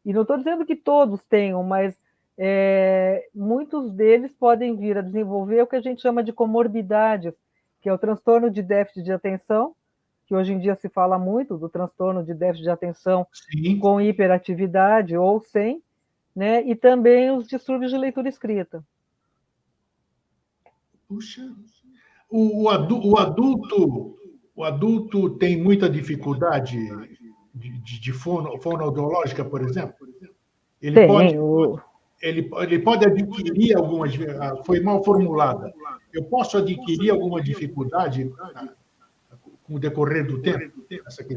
e não estou dizendo que todos tenham, mas muitos deles podem vir a desenvolver o que a gente chama de comorbidades, que é o transtorno de déficit de atenção, que hoje em dia se fala muito do transtorno de déficit de atenção com hiperatividade ou sem, né? E também os distúrbios de leitura escrita. Puxa, o adulto tem muita dificuldade de fonoaudiológica, por exemplo? Ele pode adquirir alguma... Foi mal formulada. Eu posso adquirir alguma dificuldade com o decorrer do tempo?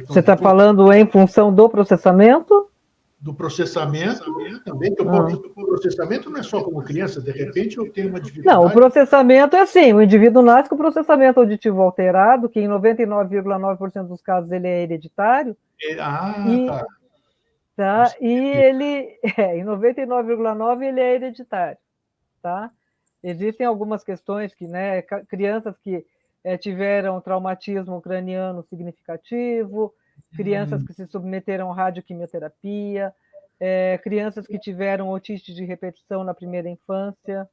Você está falando em função do processamento? Do processamento também, que o processamento não é só como criança, de repente eu tenho uma dificuldade... Não, o processamento é assim, o indivíduo nasce com o processamento auditivo alterado, que em 99,9% dos casos ele é hereditário. Tá? E ele, em 99,9% ele é hereditário, tá? Existem algumas questões que, né, crianças que tiveram traumatismo craniano significativo, crianças que se submeteram à radioquimioterapia, crianças que tiveram otite de repetição na primeira infância,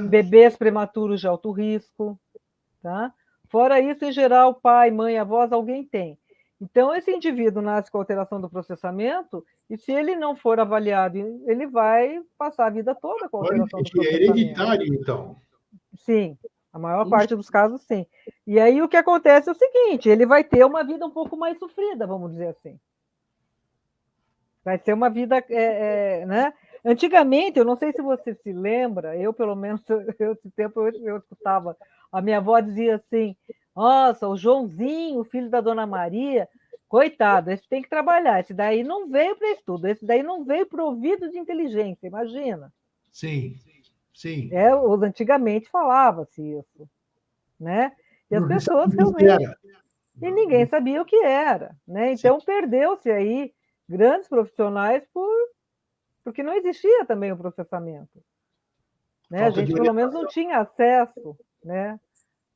bebês prematuros de alto risco, tá? Fora isso, em geral, pai, mãe, avós, alguém tem. Então, esse indivíduo nasce com alteração do processamento e, se ele não for avaliado, ele vai passar a vida toda com alteração do processamento. É hereditário, então? Sim, a maior parte dos casos, sim. E aí, o que acontece é o seguinte, ele vai ter uma vida um pouco mais sofrida, vamos dizer assim. Vai ser uma vida, né? Antigamente, eu não sei se você se lembra, eu, pelo menos, esse tempo eu escutava, a minha avó dizia assim, nossa, o Joãozinho, o filho da Dona Maria, coitado, esse tem que trabalhar, esse daí não veio para estudo, esse daí não veio provido de inteligência, imagina. Sim, sim. Antigamente falava-se isso, né? E as pessoas realmente... E ninguém sabia o que era, né? Então, perdeu-se aí grandes profissionais porque não existia também o processamento. Né? A gente, pelo menos, não tinha acesso, né,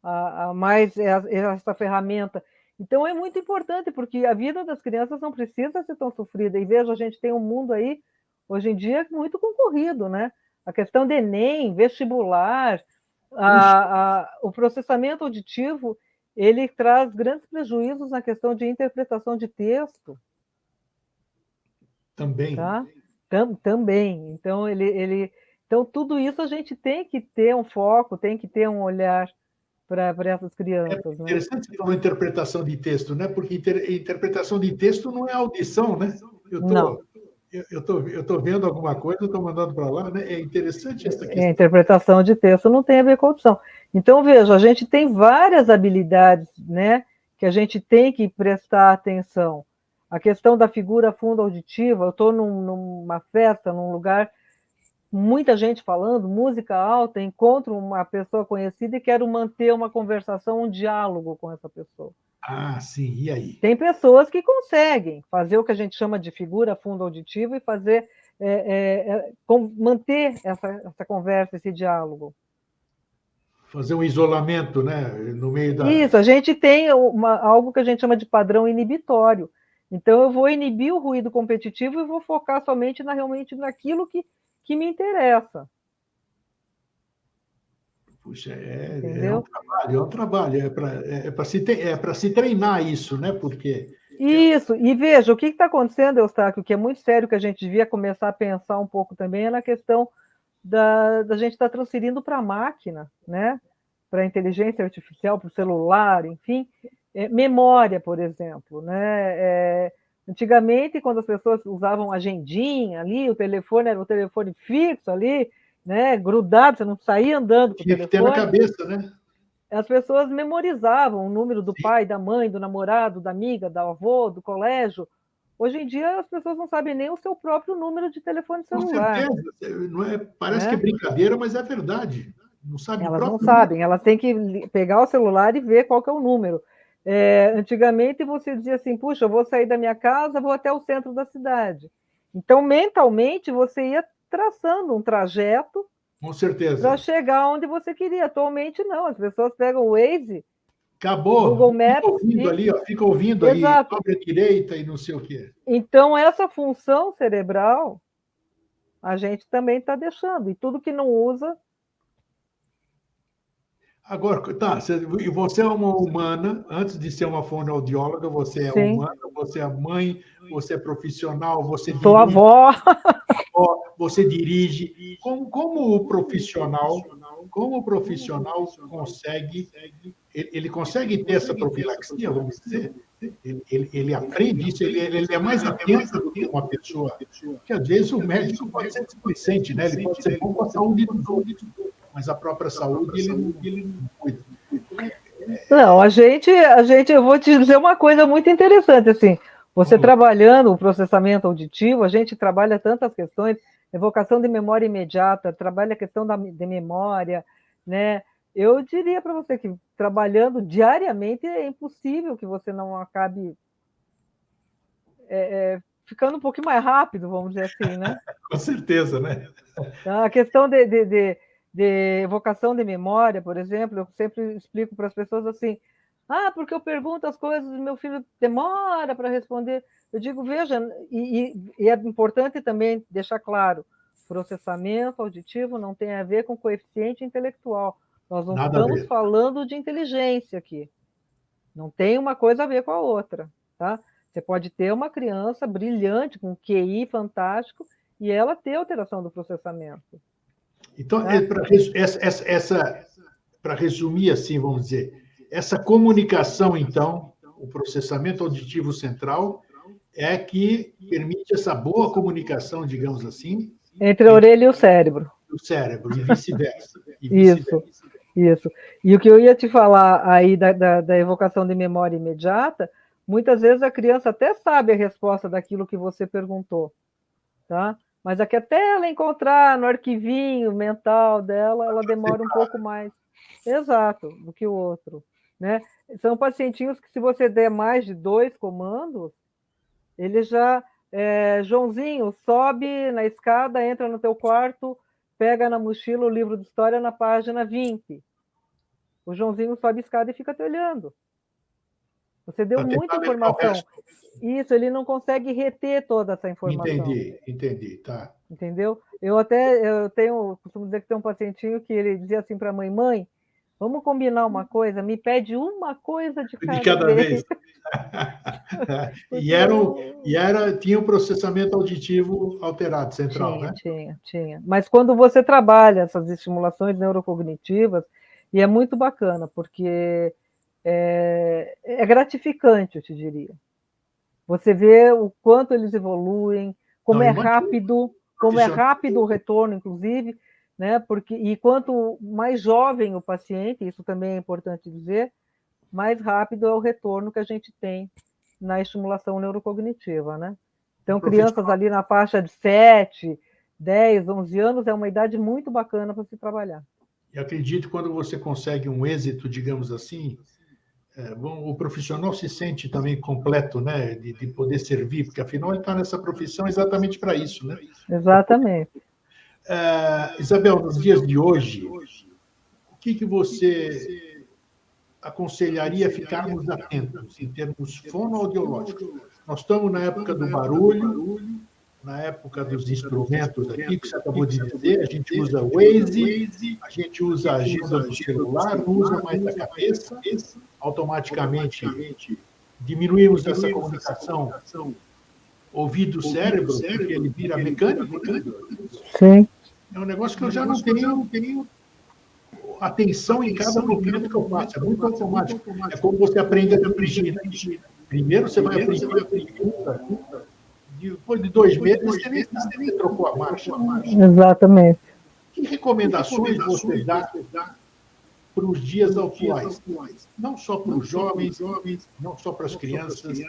a mais essa ferramenta. Então, é muito importante, porque a vida das crianças não precisa ser tão sofrida. E veja, a gente tem um mundo aí, hoje em dia, muito concorrido, né? A questão de Enem, vestibular, o processamento auditivo, ele traz grandes prejuízos na questão de interpretação de texto. Também. Tá? Também. Então, então, tudo isso a gente tem que ter um foco, tem que ter um olhar para essas crianças. É interessante você falar interpretação de texto, né? Porque interpretação de texto não é audição, né? Eu estou vendo alguma coisa, estou mandando para lá, né? É interessante essa questão. A interpretação de texto não tem a ver com audição. Então, veja, a gente tem várias habilidades, né, que a gente tem que prestar atenção. A questão da figura fundo-auditiva, eu estou numa festa, num lugar, muita gente falando, música alta, encontro uma pessoa conhecida e quero manter uma conversação, um diálogo com essa pessoa. Ah, sim, e aí? Tem pessoas que conseguem fazer o que a gente chama de figura fundo-auditiva e fazer, manter essa conversa, esse diálogo. Fazer um isolamento, né, no meio da... Isso, a gente tem algo que a gente chama de padrão inibitório. Então, eu vou inibir o ruído competitivo e vou focar somente realmente naquilo que me interessa. Puxa, é um trabalho, é para se treinar isso, né? Porque... Isso, e veja, o que está acontecendo, Eustáquio, que é muito sério, que a gente devia começar a pensar um pouco também, é na questão da gente estar transferindo para a máquina, né? Para a inteligência artificial, para o celular, enfim, memória, por exemplo, né? Antigamente, quando as pessoas usavam agendinha ali, o telefone era o telefone fixo ali, né? Grudado, você não saía andando com o telefone. Tinha que ter na cabeça, né? As pessoas memorizavam o número do pai, da mãe, do namorado, da amiga, do avô, do colégio. Hoje em dia, as pessoas não sabem nem o seu próprio número de telefone celular. Com certeza. Não é, parece que é brincadeira, mas é verdade. Não sabe elas não sabem, elas têm que pegar o celular e ver qual que é o número. Antigamente, você dizia assim, puxa, eu vou sair da minha casa, vou até o centro da cidade. Então, mentalmente, você ia traçando um trajeto com certeza para chegar onde você queria. Atualmente, não. As pessoas pegam o Waze, acabou, Google Maps, fica ouvindo ali, ó, fica ouvindo Exato. aí, abre a direita e não sei o quê. Então, essa função cerebral, a gente também está deixando. E tudo que não usa... Agora, tá, você é uma humana, antes de ser uma fonoaudióloga, você é Sim. humana, você é mãe, você é profissional, você Sou dirige, avó. você dirige. Como o profissional consegue, ele consegue ter essa profilaxia, vamos dizer? Ele aprende isso, ele é mais atento do que uma pessoa, que às vezes o médico pode ser displicente, né? Ele pode ser bom com a saúde dos outros, mas a própria saúde ele não cuida. Não, eu vou te dizer uma coisa muito interessante, assim, você trabalhando o processamento auditivo, a gente trabalha tantas questões, evocação de memória imediata, trabalha a questão de memória, né? Eu diria para você que trabalhando diariamente é impossível que você não acabe ficando um pouquinho mais rápido, vamos dizer assim, né? Com certeza, né? A questão de evocação de memória, por exemplo, eu sempre explico para as pessoas assim, porque eu pergunto as coisas, meu filho demora para responder. Eu digo, veja, e é importante também deixar claro, processamento auditivo não tem a ver com coeficiente intelectual. Nós não estamos falando de inteligência aqui. Não tem uma coisa a ver com a outra, tá? Você pode ter uma criança brilhante, com QI fantástico, e ela ter alteração do processamento. Então, para resumir assim, vamos dizer, essa comunicação, então, o processamento auditivo central é que permite essa boa comunicação, digamos assim, entre a orelha e o cérebro. O cérebro, e vice-versa. Isso. E o que eu ia te falar aí da evocação de memória imediata, muitas vezes a criança até sabe a resposta daquilo que você perguntou, tá? Mas aqui até ela encontrar no arquivinho mental dela, ela demora um pouco mais. Exato, do que o outro, né? São pacientinhos que, se você der mais de 2 comandos, ele já... Joãozinho, sobe na escada, entra no teu quarto, pega na mochila o livro de história na página 20. O Joãozinho sobe a escada e fica te olhando. Você deu muita informação. Isso, ele não consegue reter toda essa informação. Entendi, tá. Entendeu? Costumo dizer que tem um pacientinho que ele dizia assim para a mãe, vamos combinar uma coisa, me pede uma coisa de cada vez. Tinha um processamento auditivo alterado, central, né? Tinha. Mas quando você trabalha essas estimulações neurocognitivas, e é muito bacana, porque é gratificante, eu te diria. Você vê o quanto eles evoluem, como é rápido o retorno, inclusive, né? E quanto mais jovem o paciente, isso também é importante dizer, mais rápido é o retorno que a gente tem na estimulação neurocognitiva, né? Então, crianças ali na faixa de 7, 10, 11 anos é uma idade muito bacana para se trabalhar. E acredito que quando você consegue um êxito, digamos assim, o profissional se sente também completo, né, de poder servir, porque afinal ele está nessa profissão exatamente para isso, né? Exatamente. Isabel, nos dias de hoje, o que você aconselharia ficarmos atentos em termos fonoaudiológicos? Nós estamos na época do barulho, na época dos instrumentos aqui, que você acabou de dizer, a gente usa Waze, a gente usa a agenda do celular, não usa mais a cabeça, automaticamente diminuímos essa comunicação ouvido-cérebro, porque ele vira mecânico, né? Sim. É um negócio que eu já não tenho atenção em cada movimento que eu faço, é muito automático. É como você aprende a dirigir, né? Primeiro você vai aprender a dirigir, depois de 2 meses você nem trocou a marcha. Exatamente. Que recomendações você dá para os dias atuais? Não só para os jovens, não só para as crianças,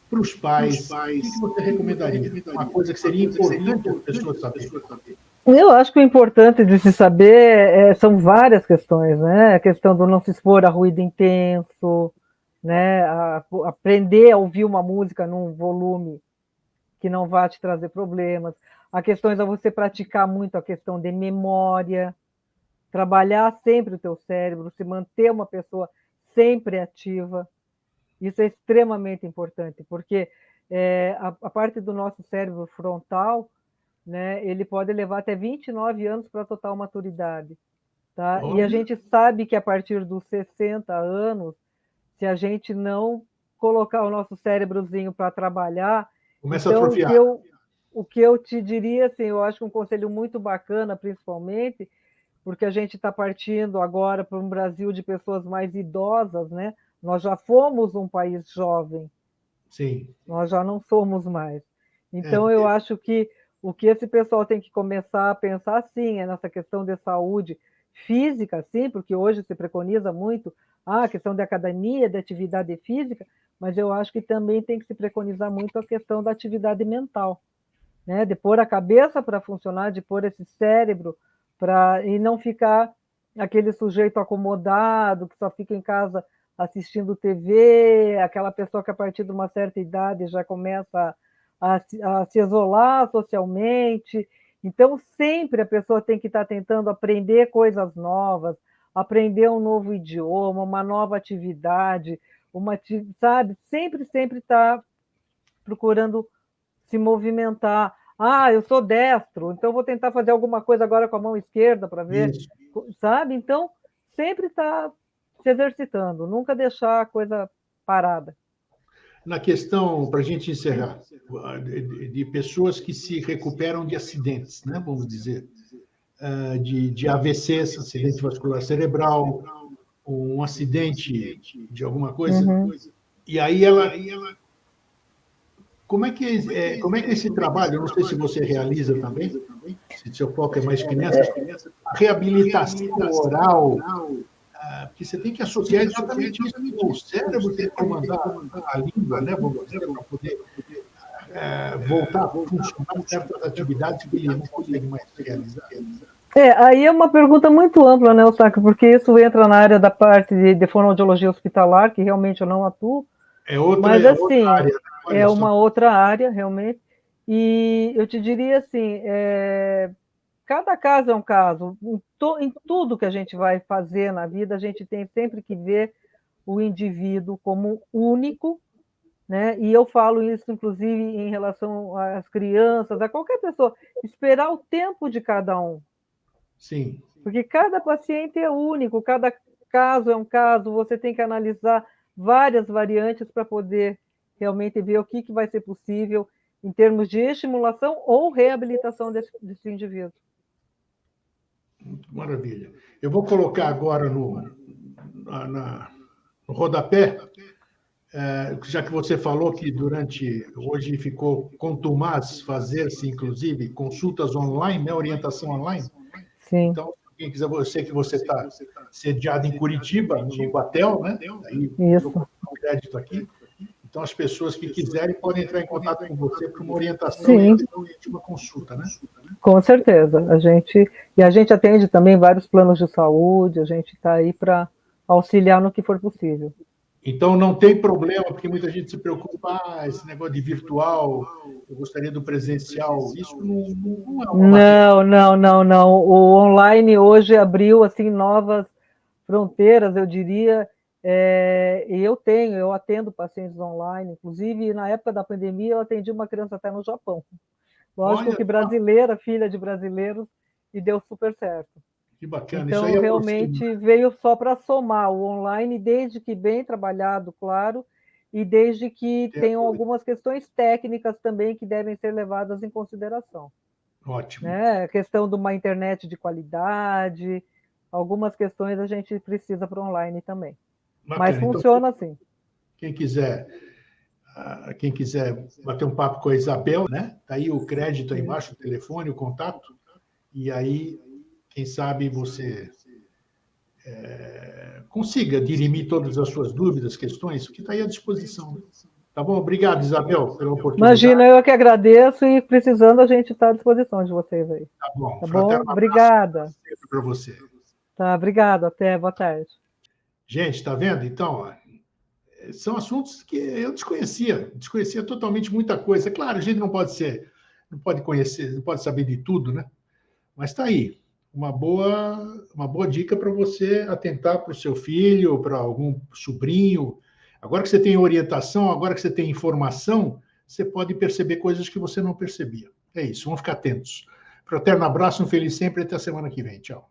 para os pais. O que você recomendaria? Uma coisa que seria importante as pessoas saberem. Eu acho que o importante de se saber são várias questões, né? A questão do não se expor a ruído intenso, né? Aprender a ouvir uma música num volume que não vai te trazer problemas. A questão é você praticar muito a questão de memória, trabalhar sempre o teu cérebro, se manter uma pessoa sempre ativa. Isso é extremamente importante, porque a parte do nosso cérebro frontal, né, ele pode levar até 29 anos para a total maturidade. Tá? E a gente sabe que a partir dos 60 anos, se a gente não colocar o nosso cérebrozinho para trabalhar, começa a atrofiar. O que eu te diria, assim, eu acho que um conselho muito bacana, principalmente, porque a gente está partindo agora para um Brasil de pessoas mais idosas, né? Nós já fomos um país jovem. Sim. Nós já não somos mais. Então, eu acho que o que esse pessoal tem que começar a pensar, sim, é nessa questão de saúde física, sim, porque hoje se preconiza muito a questão da academia, da atividade física, mas eu acho que também tem que se preconizar muito a questão da atividade mental, né? De pôr a cabeça para funcionar, de pôr esse cérebro e não ficar aquele sujeito acomodado, que só fica em casa assistindo TV, aquela pessoa que a partir de uma certa idade já começa a se isolar socialmente. Então, sempre a pessoa tem que estar tentando aprender coisas novas, aprender um novo idioma, uma nova atividade, sabe? Sempre está procurando se movimentar. Eu sou destro, então vou tentar fazer alguma coisa agora com a mão esquerda para ver, isso. Sabe? Então, sempre está se exercitando, nunca deixar a coisa parada. Na questão, para a gente encerrar, de pessoas que se recuperam de acidentes, né? Vamos dizer, de AVC, acidente vascular cerebral, um acidente de alguma coisa, e aí ela... Como é que é esse trabalho? Eu não sei se você realiza também, se seu foco é mais crianças, a reabilitação oral, porque você tem que associar exatamente isso. O cérebro tem que comandar a língua, né, vamos dizer, para poder voltar a funcionar certas atividades que ele não consegue mais realizar. Aí é uma pergunta muito ampla, né, Osaka, porque isso entra na área da parte de fonoaudiologia hospitalar, que realmente eu não atuo, mas assim, outra área, né? É uma outra área, realmente, e eu te diria assim, cada caso é um caso, em tudo que a gente vai fazer na vida, a gente tem sempre que ver o indivíduo como único, né? E eu falo isso, inclusive, em relação às crianças, a qualquer pessoa, esperar o tempo de cada um. Sim. Porque cada paciente é único, cada caso é um caso, você tem que analisar várias variantes para poder realmente ver o que vai ser possível em termos de estimulação ou reabilitação desse indivíduo. Maravilha. Eu vou colocar agora no rodapé, já que você falou que hoje ficou contumaz fazer-se, inclusive, consultas online, né, orientação online. Sim. Então, se quem quiser, eu sei que você está sediado em Curitiba, no Batel, né? Aí, Isso. o crédito aqui. Então, as pessoas que quiserem podem entrar em contato com você para uma orientação Sim. e uma consulta, né? Com certeza. A gente atende também vários planos de saúde, a gente está aí para auxiliar no que for possível. Então, não tem problema, porque muita gente se preocupa, esse negócio de virtual, eu gostaria do presencial. Isso não é uma barreira. Não. O online hoje abriu assim novas fronteiras, eu diria. E eu atendo pacientes online. Inclusive, na época da pandemia, eu atendi uma criança até no Japão. Lógico que brasileira, filha de brasileiros, e deu super certo. Que bacana. Então, isso aí realmente veio só para somar o online, desde que bem trabalhado, claro, e desde que tenham algumas questões técnicas também que devem ser levadas em consideração. Ótimo. Né? A questão de uma internet de qualidade, algumas questões a gente precisa para online também. Bacana. Mas funciona então, assim. Quem quiser bater um papo com a Isabel, né? Tá aí o crédito aí embaixo, o telefone, o contato, e aí, quem sabe você consiga dirimir todas as suas dúvidas, questões, que está aí à disposição. Tá bom? Obrigado, Isabel, pela oportunidade. Imagina, eu que agradeço, e precisando a gente está à disposição de vocês aí. Tá bom. Tá bom? Obrigada. Sempre para você. Tá, obrigado. Até, boa tarde. Gente, está vendo? Então, são assuntos que eu desconhecia totalmente muita coisa. Claro, a gente não pode conhecer, não pode saber de tudo, né? Mas está aí, uma boa dica para você atentar para o seu filho, para algum sobrinho. Agora que você tem orientação, agora que você tem informação, você pode perceber coisas que você não percebia. É isso, vamos ficar atentos. Fraterno abraço, um feliz sempre, até a semana que vem. Tchau.